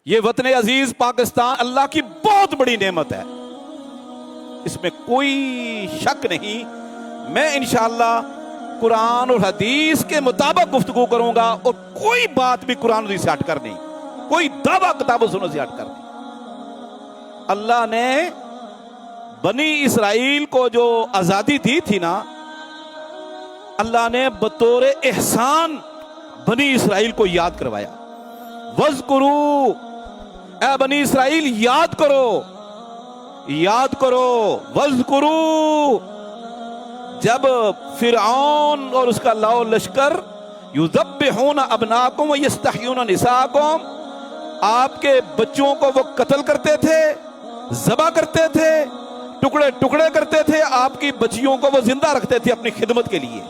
یہ وطن عزیز پاکستان اللہ کی بہت بڑی نعمت ہے، اس میں کوئی شک نہیں۔ میں انشاءاللہ قرآن اور حدیث کے مطابق گفتگو کروں گا، اور کوئی بات بھی قرآن حدیث سے ہٹ کر نہیں، کوئی دعویٰ کتاب و سنت سے ہٹ کر نہیں۔ اللہ نے بنی اسرائیل کو جو آزادی دی تھی نا، اللہ نے بطور احسان بنی اسرائیل کو یاد کروایا۔ وَاذْكُرُوا، اے بنی اسرائیل یاد کرو، یاد کرو۔ وَاذْكُرُوا، جب فرعون اور اس کا لاؤ لشکر يُذَبِّحُونَ أَبْنَاءَكُمْ وَيَسْتَحْيُونَ نِسَاءَكُمْ، آپ کے بچوں کو وہ قتل کرتے تھے، ذبح کرتے تھے، ٹکڑے ٹکڑے کرتے تھے، آپ کی بچیوں کو وہ زندہ رکھتے تھے اپنی خدمت کے لیے۔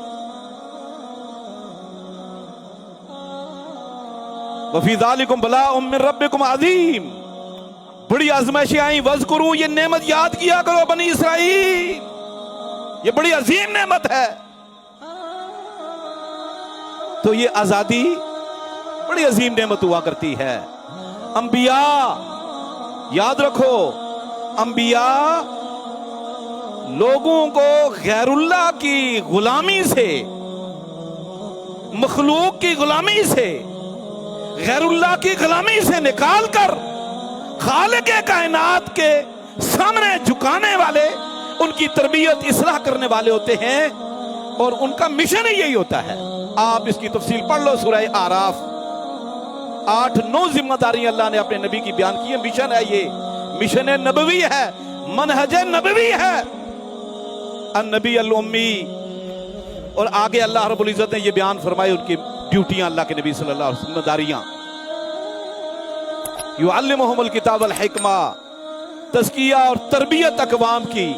وَفِي ذَلِكُمْ بَلَاءٌ مِّن رَبِّكُمْ عَظِيمٌ، بڑی آزمائشیں آئیں۔ وَاذْكُرُوا، یہ نعمت یاد کیا کرو بنی اسرائیل، یہ بڑی عظیم نعمت ہے۔ تو یہ آزادی بڑی عظیم نعمت ہوا کرتی ہے۔ انبیاء یاد رکھو، انبیاء لوگوں کو غیر اللہ کی غلامی سے، مخلوق کی غلامی سے، غیر اللہ کی غلامی سے نکال کر خالق کائنات کے سامنے جھکانے والے، ان کی تربیت اصلاح کرنے والے ہوتے ہیں، اور ان کا مشن ہی یہی ہوتا ہے۔ آپ اس کی تفصیل پڑھ لو، سورہ اعراف 8-9 ذمہ داری اللہ نے اپنے نبی کی بیان کی ہے۔ مشن ہے، یہ مشن نبوی ہے، منہج نبوی ہے، النبی الامی۔ اور آگے اللہ رب العزت نے یہ بیان فرمائے ان کی ڈیوٹیاں، اللہ کے نبی صلی اللہ علیہ وسلم ذمہ داریاں۔ یعلمہم الکتاب والحکمہ، تزکیہ اور تربیت اقوام کی،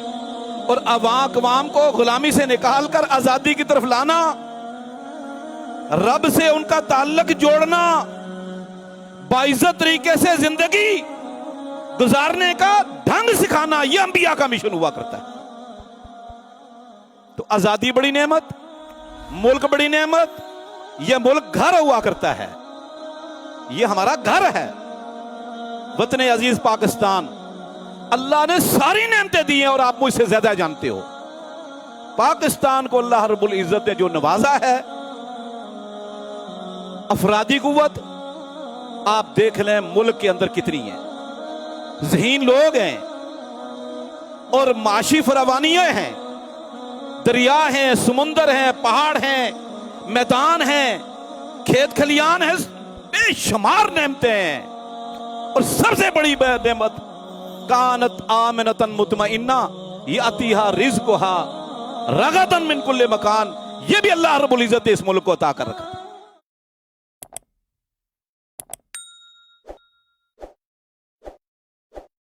اور اقوام کو غلامی سے نکال کر آزادی کی طرف لانا، رب سے ان کا تعلق جوڑنا، باعزت طریقے سے زندگی گزارنے کا ڈھنگ سکھانا، یہ انبیاء کا مشن ہوا کرتا ہے۔ تو آزادی بڑی نعمت، ملک بڑی نعمت، یہ ملک گھر ہوا کرتا ہے، یہ ہمارا گھر ہے وطن عزیز پاکستان۔ اللہ نے ساری نعمتیں دی ہیں، اور آپ مجھ سے زیادہ جانتے ہو۔ پاکستان کو اللہ رب العزت نے جو نوازا ہے، افرادی قوت آپ دیکھ لیں ملک کے اندر کتنی ہے، ذہین لوگ ہیں، اور معاشی فراوانیاں ہیں، دریا ہیں، سمندر ہیں، پہاڑ ہیں، میدان ہیں، کھیت کھلیان ہیں، بے شمار نعمتیں ہیں۔ اور سب سے بڑی نعمت کانت آمنۃ مطمئنہ یأتیہا رزقہا رغداً من کل مکان، یہ بھی اللہ رب العزت نے اس ملک کو عطا کر رکھا۔